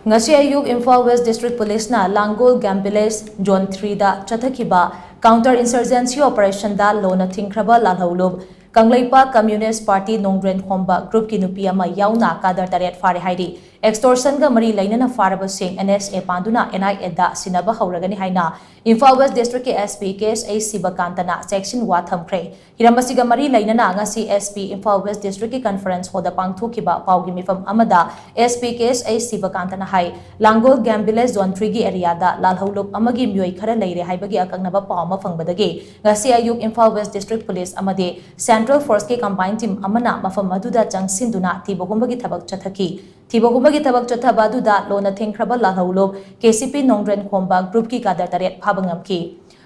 ngasi ayuk Imphal West District Police na Langol Gambiles Zone 3 da chathakiba counter insurgency operation da lona thingkraba lalholub Kanglaipa Communist Party Nongdrenkhomba group ki nupi ama yauna Cadre taret Phare haidi extortion ga mari leinana Phare sing NSA panduna NIA da shinaba houragani haina Imphal West District ki SP Ksh Shivakanta na chekshin wa thamkre hiramasi ga mari leinana ngasi SP Imphal West District ki conference hoda pangthokiba paugi mifam amada SP Ksh Shivakanta na hai Langol Gambiles Zone 3 gi area da lalholub amagi myoi khara leire haibagi akangnaba pauma fangbadagi ngasi ayuk Imphal West District Police amade Central Force ke combined team amana mafam maduda changsinduna thibogumba gi thabak chathaki thibogumba gi thabak chathaba duda lona thengkraba lalholub KCP Nongdrenkhomba group ki Cadre taret phabangamki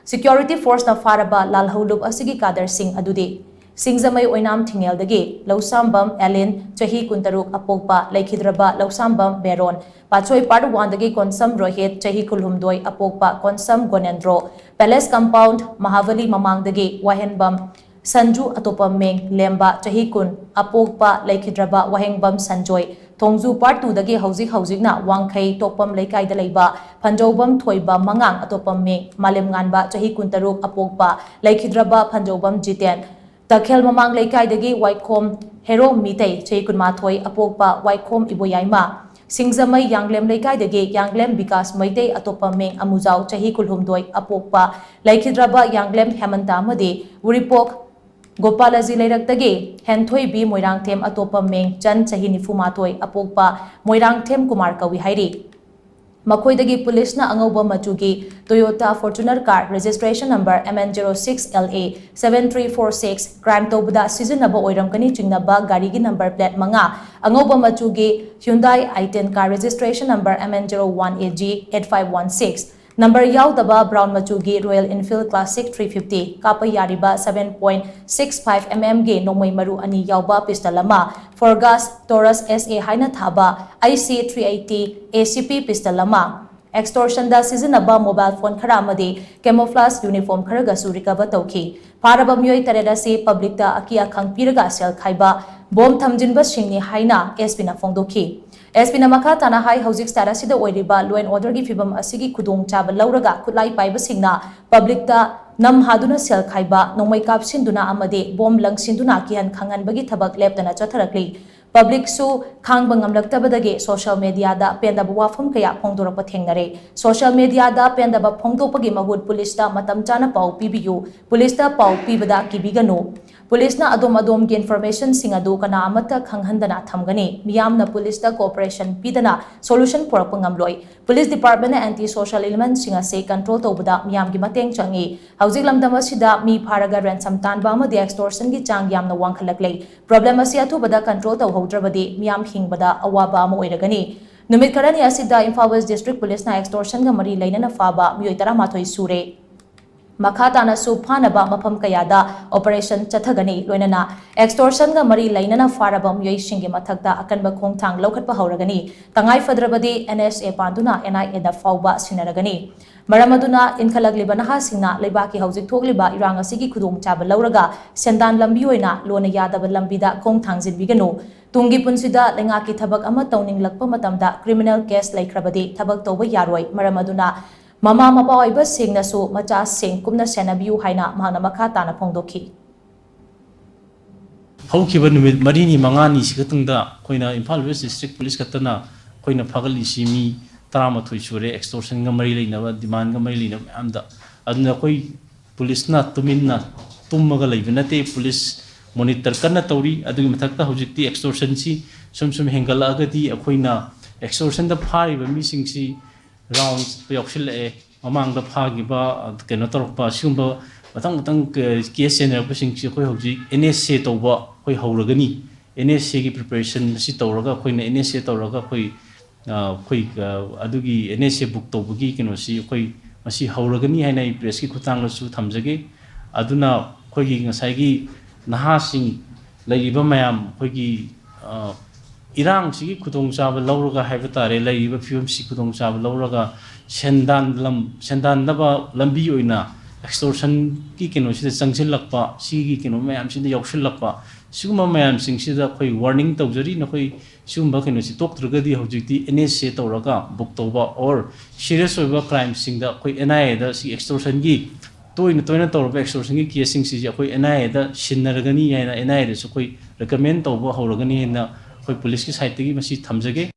security force na faraba lalholub asigi Cadre sing adude Singzamay oinam thingel dagi lausambam Ellen chahi kuntaruk apokpa laikhidraba lausambam Beron Pachoi part 1 dagi konsam Rohit chahi kulhumdoi apokpa konsam Gonendro Palace compound Mahavali mamang dagi wahenbam Sanju atopam meng lemba chahi kun apokpa laikhidraba wahengbam Sanjoy Tongju part 2 dagi hauzik na wangkhai topam laikai da leiba Panjobam thoiba mangang atopam meng malem nganba chahi kuntaruk apokpa laikhidraba Panjobam Jiten Takhel mamang laikai dagi Waikom Hero Mitei Chei Kunma Thoi Apokpa Waikom Iboyaima Singzamai Yanglem laikai dagi Yanglem Bikas Maitei Atopa Meng Amuzau Chahi Kulhumdoi Apokpa Laikhidraba Yanglem Hemanta Amadi Uripok Gopalaji Lairak dagi Henthoi Bi Moirang Them Atopa Meng Chan Chahi Nifumatoi Apokpa Moirang Them Kumar Kawi Hairi Makoidagi police na angauba machugi Toyota Fortuner car registration number MN06LA 7346 crime tobda sizinaba oiramkani chingnaba gari gi number plate manga angauba machugi Hyundai i10 car registration number MN01AG 8516 number yaudaba brown machugi Royal Enfield Classic 350 kapa yariba 7.65 mm ge nomoi maru ani yauba pistol ama Forgas Taurus SA haina thaba IC 380 ACP pistol ama extortion da sizinaba mobile phone khara amadi camouflage uniform khara ga su recover tauki Pharaba myoi tareda se public da akia khangpiraga sel khaiba bom thamjinba singni haina SP na phongdoki SP na makha tana hai housing status sida oiriba law and order gi fibam asigi khudong chaba lauraga khutlai paiba singna public da nam haduna sel khaiba nongmai kap sinduna amade bom lang sinduna kihan khangan bagi thabak leptana chatharakli public su khangba ngamlaktabadagi social media da pendaba wafam kaya phongdorapa thengnare social media da pendaba phongdopagi mahut police da matam chana pau pibiyu police da pau pibada kibiganu Police na adom gi information singadu kana amata khanghandana thamgani miyamna police da cooperation pidana solution porapangamloi police department na anti social element singa se control tobada miyam gi mateng changi hauzik lamdam asida mi pharaga ransom tanba ama de extortion gi chang yamna wangkhalaklei problem asi athubada control taw hodrabadi miyam hingbada awaba ama oiragani numit karani asida Imphal West District Police na extortion ga mari leinana phaba miyoi 13 sure Makhatana su phanaba mafam kayada operation chathagani loinana extortion ga mari lainana farabam yoi shingi mathakta akanba khongthang lokhatpa hauragani tangai fadrabadi NSA panduna NIA da phauba sinaragani maramaduna inkalagliba naha singna leibaki haujik thogliba irang asigi khudong chaba lauraga sendan lambi oina lona yadaba lambida khongthang jinbiganu tungi punsida lengaki thabak ama tawning lakpa matamda criminal case laikhrabadi thabak toba yaroi maramaduna Mama mapa oiba sing nasu macha sing kumna senabiu haina mahana makha tana phongdoki haukiba numit marini mangani sikatungda koina Imphal West District Police katana koina phagali simi 13 sure extortion ga mari leina demand ga mari leina amda aduna koi police na tuminna tummaga leibnate police monitor kana tawri adugi mathakta hojikti extortion si sum hengala agati akoina extortion da phari ba missing si rounds payokshil mamang da phagi ba keno torpa simba matang case senior pasing si khoi hoji NSA toba khoi hauragani NSA gi preparation si toraga khoi na NSA toraga khoi adugi NSA book tobugi keno si khoi masi hauragani haina press ki khutang su thamjage aduna khoi gi ngasai gi naha sing laiba mayam khoi gi Irang sigi kudong chaba lauraga haibitare laiba fium si kudong chaba lauraga sendan naba lambi oina extortion ki keno sida changsil lakpa sigi keno mayam sida yokshil lakpa siguma mayam sing sida khoi warning tawjari na khoi सिगुम्बा कइनोसि तोक्त्रगदि हौजिक्ति NSA तौरगा book तौबा और serious ओइबा crime सिंगदा अखोइ NIA दा सि एक्सटोर्शन गी तोइना तौरबा एक्सटोर्शन गी केसिंग सि अखोइ NIA दा सिन्नरगनी याना NIA दा सु अखोइ रेकमेंड तौबा होरगनी हेना अखोइ पुलिस की साइड तगी मसि थमजगे